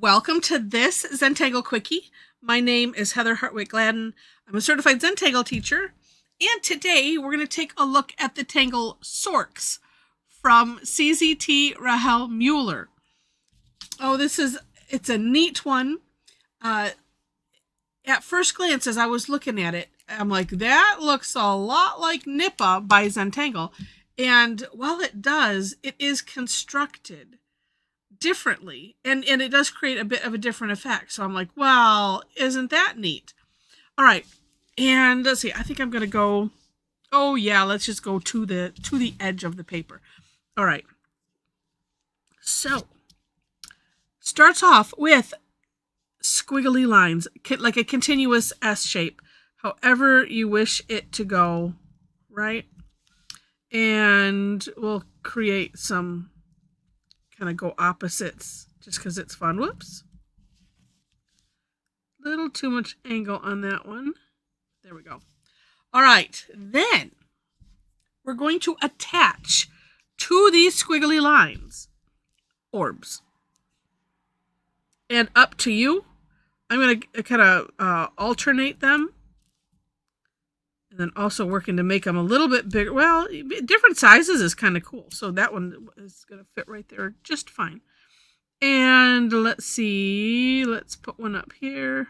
Welcome to this Zentangle Quickie. My name is Heather Hartwick Gladden. I'm a certified Zentangle teacher, and today we're going to take a look at the tangle Sorks from CZT Rahel Müller. Oh, it's a neat one. At first glance, as I was looking at it, I'm like, that looks a lot like Nippa by Zentangle. And while it does, it is constructed differently, and it does create a bit of a different effect. So I'm like, well, isn't that neat? All right, and let's see, I think I'm gonna go, oh yeah, let's just go to the edge of the paper. All right, so starts off with squiggly lines, like a continuous S shape, however you wish it to go, right? And we'll create some kind of go opposites just because it's fun. Whoops. Little too much angle on that one. There we go. All right. Then we're going to attach to these squiggly lines orbs. And up to you. I'm going to kind of alternate them. And then also working to make them a little bit bigger. Well, different sizes is kind of cool. So that one is going to fit right there just fine. And let's see. Let's put one up here.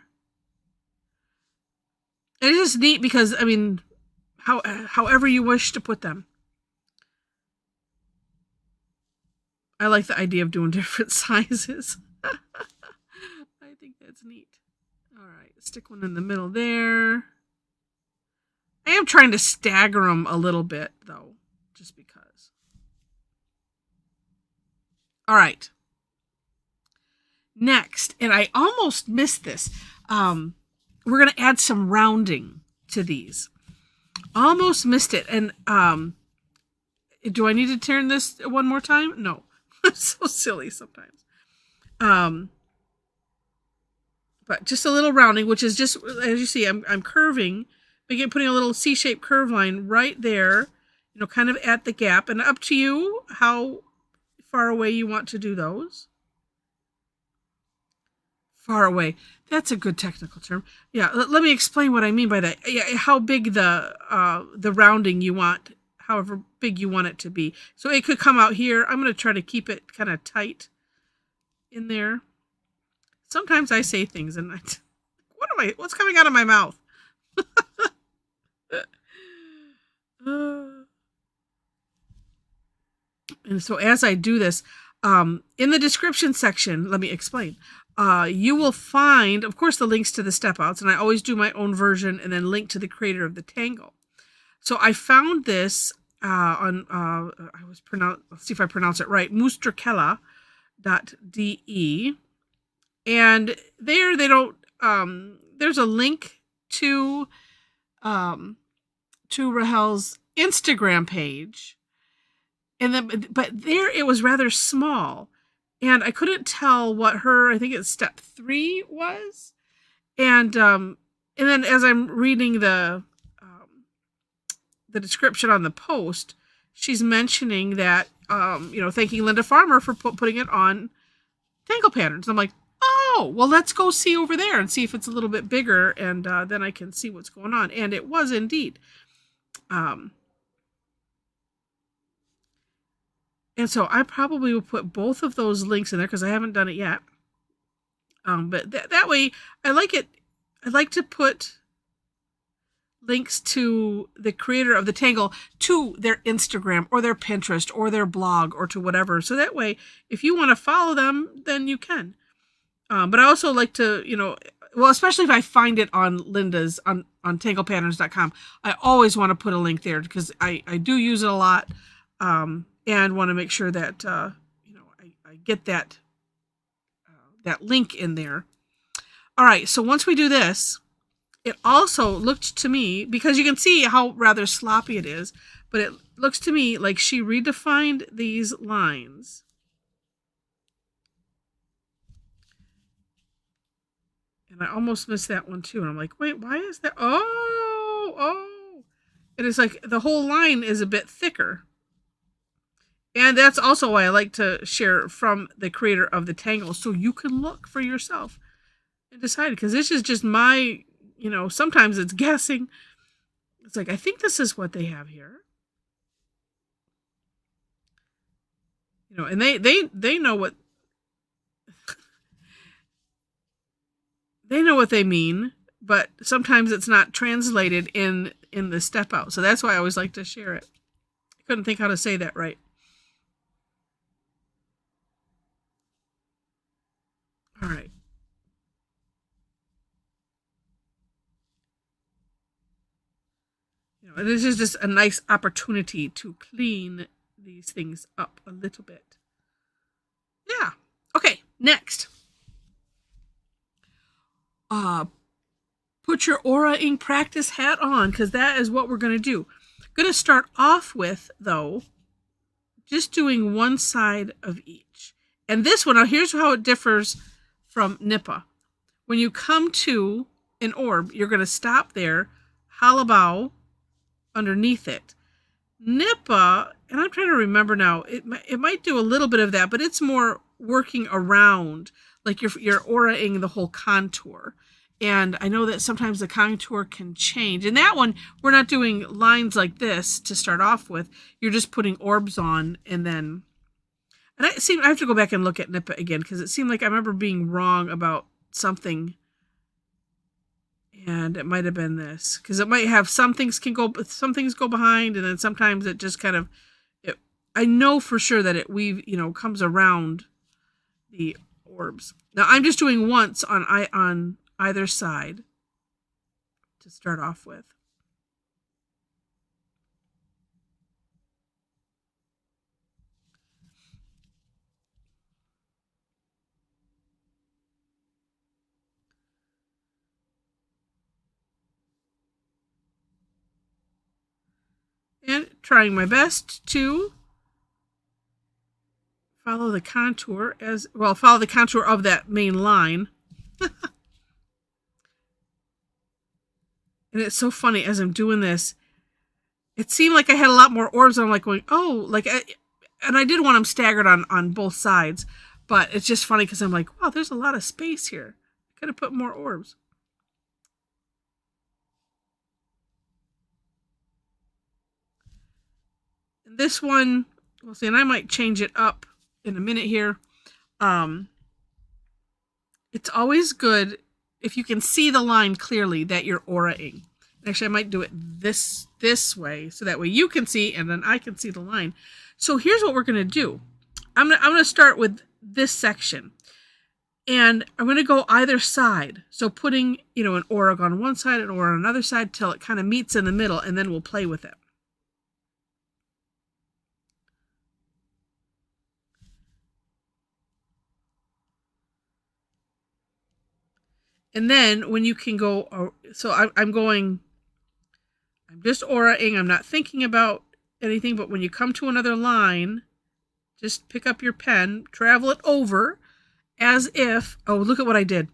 And it's just neat because, I mean, however you wish to put them. I like the idea of doing different sizes. I think that's neat. All right. Stick one in the middle there. I am trying to stagger them a little bit, though, just because. All right. Next, and I almost missed this, we're going to add some rounding to these. Almost missed it. And do I need to turn this one more time? No. I'm so silly sometimes. But just a little rounding, which is just, as you see, I'm curving. Again, putting a little C-shaped curve line right there, kind of at the gap. And up to you how far away you want to do those. Far away. That's a good technical term. Yeah, let me explain what I mean by that. Yeah, how big the rounding you want, however big you want it to be. So it could come out here. I'm going to try to keep it kind of tight in there. Sometimes I say things and what's coming out of my mouth? And so as I do this, in the description section, let me explain. You will find, of course, the links to the step outs, and I always do my own version and then link to the creator of the tangle. So I found this on, let's see if I pronounce it right, moosterkella.de. And there they don't, there's a link to Rahel's Instagram page, and then but there it was rather small, and I couldn't tell what I think it's step 3 was, and then as I'm reading the description on the post, she's mentioning that thanking Linda Farmer for putting it on Tangle Patterns. I'm like, oh, well, let's go see over there and see if it's a little bit bigger, and then I can see what's going on. And it was indeed. And so I probably will put both of those links in there because I haven't done it yet. But that way, I like it. I like to put links to the creator of the tangle to their Instagram or their Pinterest or their blog or to whatever. So that way, if you want to follow them, then you can. But I also like to, well, especially if I find it on Linda's, on tanglepatterns.com, I always want to put a link there because I do use it a lot, and want to make sure that, I get that link in there. All right, so once we do this, it also looked to me, because you can see how rather sloppy it is, but it looks to me like she redefined these lines. And I almost missed that one too. And I'm like, wait, why is that? Oh. And it's like the whole line is a bit thicker. And that's also why I like to share from the creator of the Tangle, so you can look for yourself and decide. Because this is just my, sometimes it's guessing. It's like, I think this is what they have here. And they know what they know what they mean, but sometimes it's not translated in the step out. So that's why I always like to share it. I couldn't think how to say that right. All right. This is just a nice opportunity to clean these things up a little bit. Yeah. Okay, next. Put your Aura Ink practice hat on, because that is what we're going to do. Going to start off with, though, just doing one side of each. And this one, now here's how it differs from Nippa. When you come to an orb, you're going to stop there, hollow bow underneath it. Nippa, and I'm trying to remember now, it might do a little bit of that, but it's more working around, like you're aura-ing the whole contour. And I know that sometimes the contour can change. In that one, we're not doing lines like this to start off with. You're just putting orbs on, and then... And I have to go back and look at Nippa again, because it seemed like I remember being wrong about something. And it might have been this, because it might have some things go behind, and then sometimes it just kind of... I know for sure that it comes around the orbs. Now I'm just doing once on either side to start off with. And trying my best to follow the contour of that main line. And it's so funny as I'm doing this, it seemed like I had a lot more orbs. I'm like going, and I did want them staggered on both sides, but it's just funny because I'm like, wow, there's a lot of space here. I could have put more orbs. And this one, we'll see, and I might change it up in a minute here. It's always good if you can see the line clearly that you're aura-ing. Actually, I might do it this way, so that way you can see, and then I can see the line. So here's what we're going to do. I'm gonna start with this section, and I'm going to go either side. So putting, an aura on one side and aura on another side till it kind of meets in the middle, and then we'll play with it. And then when you can go, so I'm just aura-ing, I'm not thinking about anything, but when you come to another line, just pick up your pen, travel it over as if, oh, look at what I did.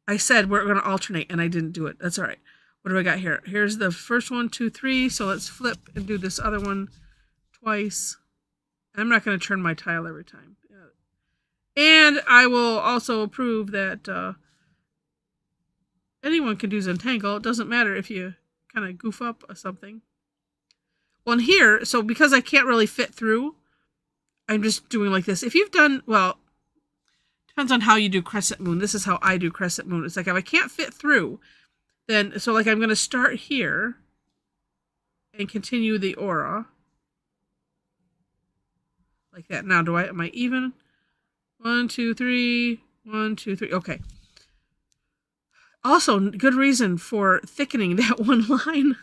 I said we're going to alternate, and I didn't do it. That's all right. What do I got here? Here's the first 1, 2, 3. So let's flip and do this other one twice. I'm not going to turn my tile every time. And I will also prove that anyone can do Zentangle. It doesn't matter if you kind of goof up or something. Well, and here, so because I can't really fit through, I'm just doing like this. If you've done, well, depends on how you do crescent moon. This is how I do crescent moon. It's like if I can't fit through, then, so like I'm going to start here and continue the aura. Like that. Now, am I even? 1, 2, 3, 1, 2, 3. Okay. Also, good reason for thickening that one line.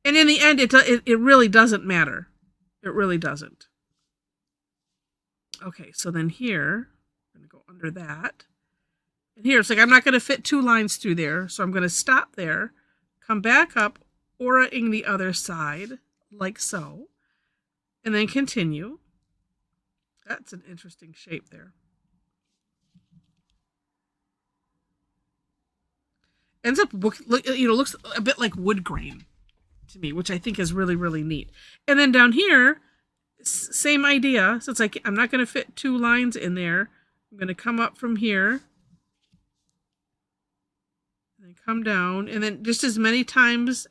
And in the end, it really doesn't matter. It really doesn't. Okay, so then here, I'm going to go under that. And here, it's like I'm not going to fit 2 lines through there, so I'm going to stop there, come back up, aura-ing the other side, like so, and then continue. That's an interesting shape there. Ends up looks a bit like wood grain to me, which I think is really, really neat. And then down here, same idea. So it's like, I'm not going to fit 2 lines in there. I'm going to come up from here. And then come down. And then just as many times,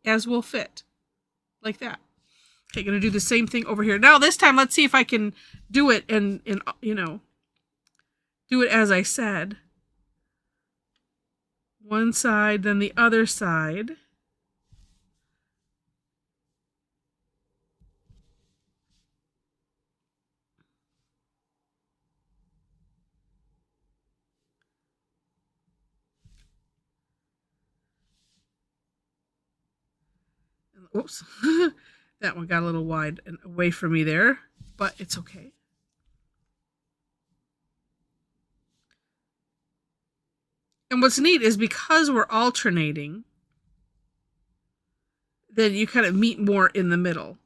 as will fit. Like that. Okay, going to do the same thing over here. Now this time, let's see if I can do it and do it as I said. One side, then the other side. Oops, that one got a little wide and away from me there, but it's okay. And what's neat is because we're alternating, then you kind of meet more in the middle.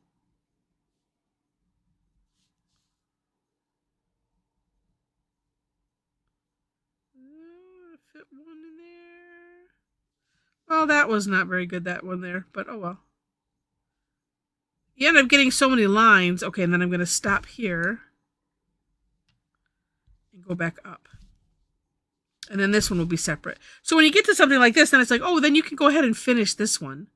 Fit one in there. Well, that was not very good, that one there, but oh well. You end up getting so many lines. Okay, and then I'm going to stop here and go back up. And then this one will be separate. So when you get to something like this, then it's like, oh, then you can go ahead and finish this one.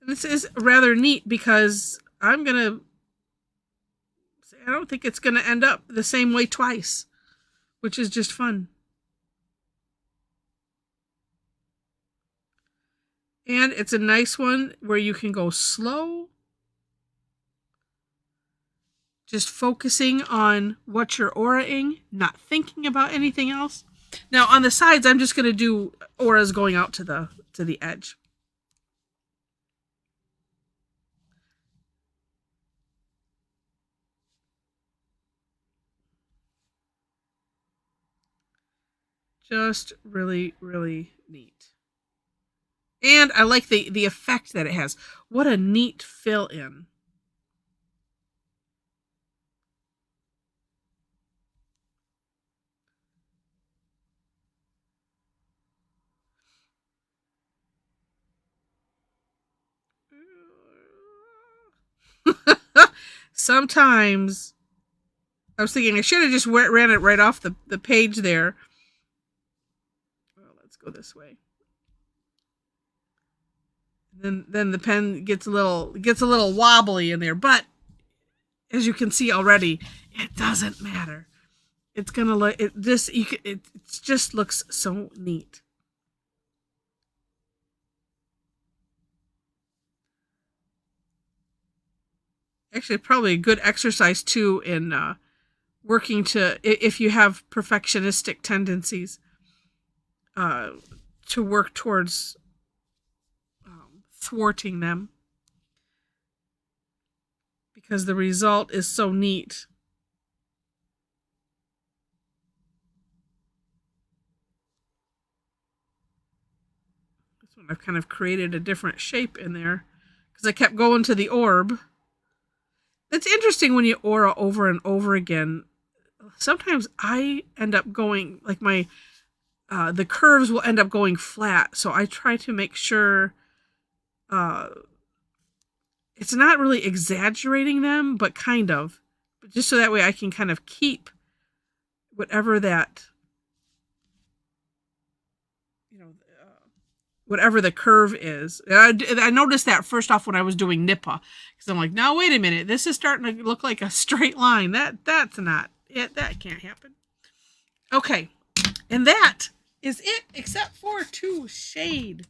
And this is rather neat because I don't think it's going to end up the same way twice, which is just fun. And it's a nice one where you can go slow, just focusing on what you're auraing, not thinking about anything else. Now on the sides, I'm just going to do auras going out to the edge. Just really, really neat. And I like the effect that it has. What a neat fill in. Sometimes I was thinking I should have just ran it right off the page there. Well, let's go this way. Then the pen gets a little wobbly in there, but as you can see already, it doesn't matter. It's gonna look it just looks so neat. Actually, probably a good exercise too in working if you have perfectionistic tendencies, to work towards thwarting them, because the result is so neat. This one I've kind of created a different shape in there because I kept going to the orb. It's interesting when you aura over and over again. Sometimes I end up going, like the curves will end up going flat. So I try to make sure it's not really exaggerating them, but kind of. But just so that way I can kind of keep whatever that, whatever the curve is. I noticed that first off when I was doing Nippa, because I'm like, now wait a minute, this is starting to look like a straight line. That's not it. That can't happen. Okay, and that is it, except for to shade.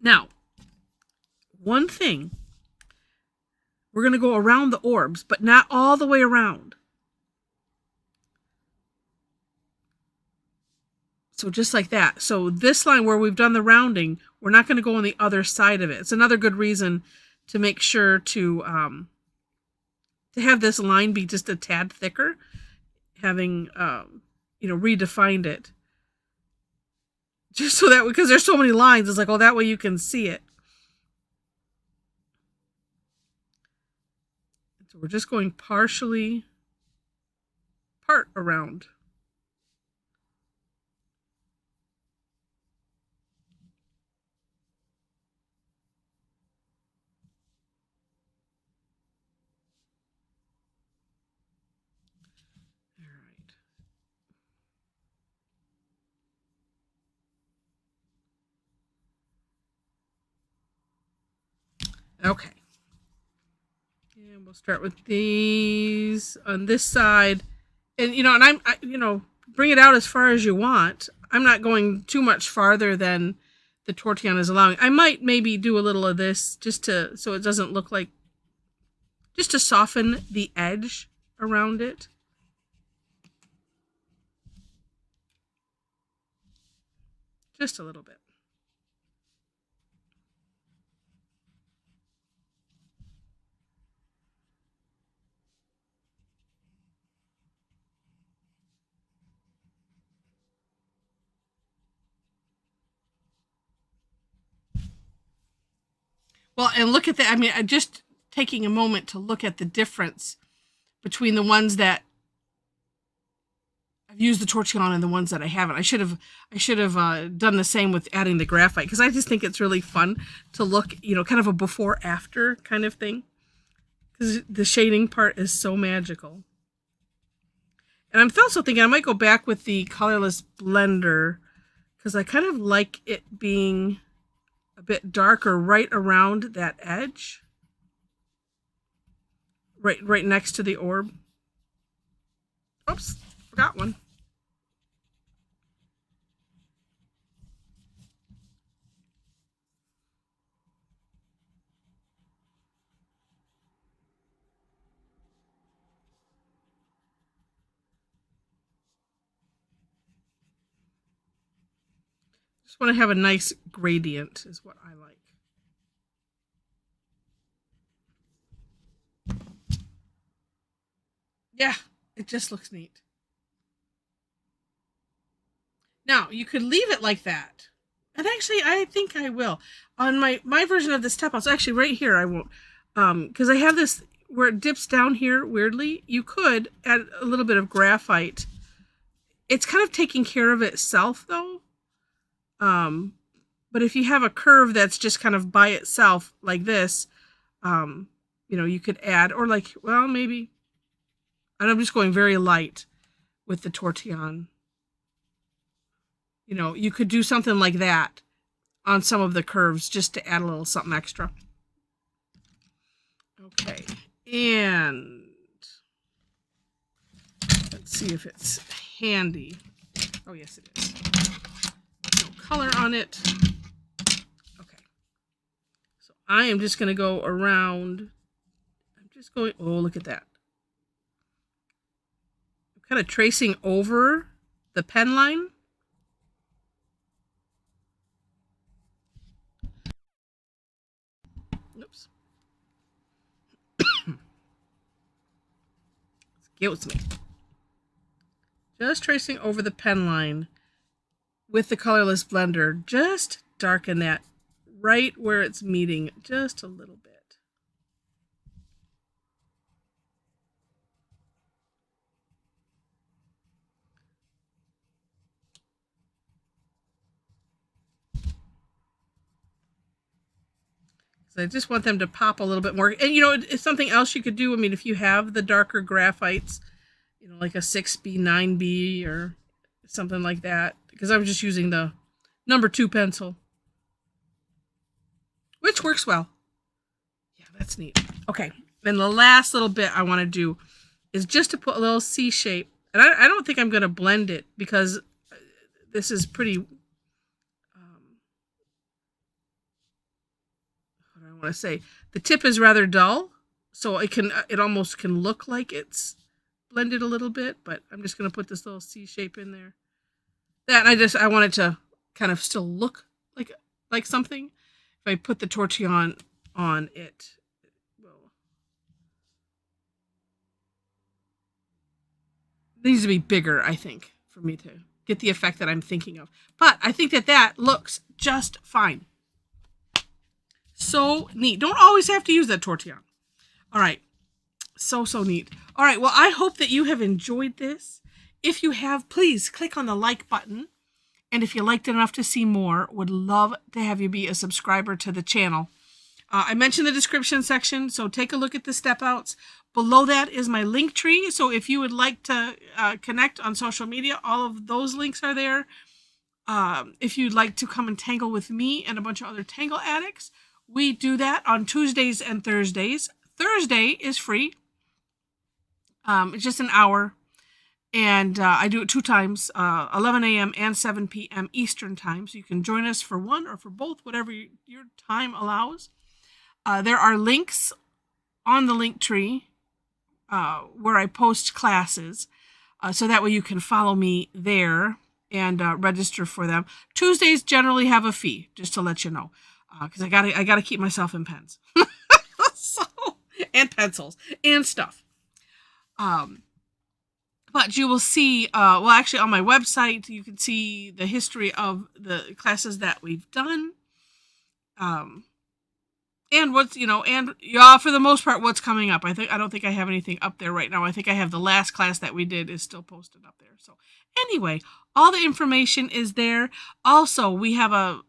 Now, one thing, we're going to go around the orbs, but not all the way around. So just like that. So this line where we've done the rounding, we're not going to go on the other side of it. It's another good reason to make sure to have this line be just a tad thicker, having redefined it. Just so that, because there's so many lines, it's like, oh, that way you can see it. So we're just going partially part around. All right. Okay. And we'll start with these on this side. And, and bring it out as far as you want. I'm not going too much farther than the Tortillion is allowing. I might maybe do a little of this just so it doesn't look like, just to soften the edge around it. Just a little bit. Well, and look at that. I mean, just taking a moment to look at the difference between the ones that I've used the Tortillion and the ones that I haven't. I should have done the same with adding the graphite, because I just think it's really fun to look, kind of a before after kind of thing, because the shading part is so magical. And I'm also thinking I might go back with the colorless blender, because I kind of like it being a bit darker right around that edge, right next to the orb. Oops, forgot one. Just want to have a nice gradient is what I like. Yeah, it just looks neat. Now, you could leave it like that. And actually, I think I will. On my version of the step house, actually right here, I won't. Because I have this where it dips down here weirdly. You could add a little bit of graphite. It's kind of taking care of itself, though. But if you have a curve that's just kind of by itself like this, you could add, or like, well, maybe, and I'm just going very light with the Tortillion. You could do something like that on some of the curves just to add a little something extra. Okay, and let's see if it's handy. Oh, yes, it is. No color on it. Okay. So I am just going to go around. I'm just going, oh, look at that. I'm kind of tracing over the pen line. Oops. Excuse me. Just tracing over the pen line with the colorless blender. Just darken that right where it's meeting just a little bit. So I just want them to pop a little bit more. And, it's something else you could do. I mean, if you have the darker graphites, like a 6B, 9B or something like that. Because I'm just using the number 2 pencil, which works well. Yeah, that's neat. Okay, and the last little bit I want to do is just to put a little C shape. And I don't think I'm going to blend it, because this is pretty, what do I want to say? The tip is rather dull, so it almost can look like it's blended a little bit, but I'm just going to put this little C shape in there. That I want it to kind of still look like something. If I put the Tortillion on it, it needs to be bigger, I think, for me to get the effect that I'm thinking of. But I think that looks just fine. So neat. Don't always have to use that Tortillion. All right. So neat. All right, well, I hope that you have enjoyed this. If you have, please click on the like button. And if you liked it enough to see more, would love to have you be a subscriber to the channel. I mentioned the description section, so take a look at the step outs. Below that is my link tree. So if you would like to connect on social media, all of those links are there. If you'd like to come and tangle with me and a bunch of other tangle addicts, we do that on Tuesdays and Thursdays. Thursday is free. It's just an hour. And I do it 2 times, 11 a.m. and 7 p.m. Eastern time. So you can join us for one or for both, whatever your time allows. There are links on the link tree where I post classes. So that way you can follow me there and register for them. Tuesdays generally have a fee, just to let you know. Because I gotta keep myself in pens. And pencils and stuff. But you will see, well, actually on my website, you can see the history of the classes that we've done. And what's, and for the most part, what's coming up. I don't think I have anything up there right now. I think I have the last class that we did is still posted up there. So anyway, all the information is there. Also, we have a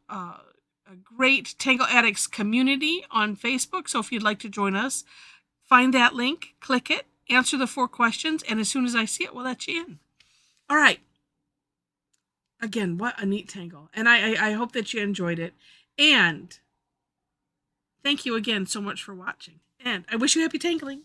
great Tangle Addicts community on Facebook. So if you'd like to join us, find that link, click it, answer the 4 questions, and as soon as I see it, we'll let you in. All right. Again, what a neat tangle. And I hope that you enjoyed it. And thank you again so much for watching. And I wish you happy tangling.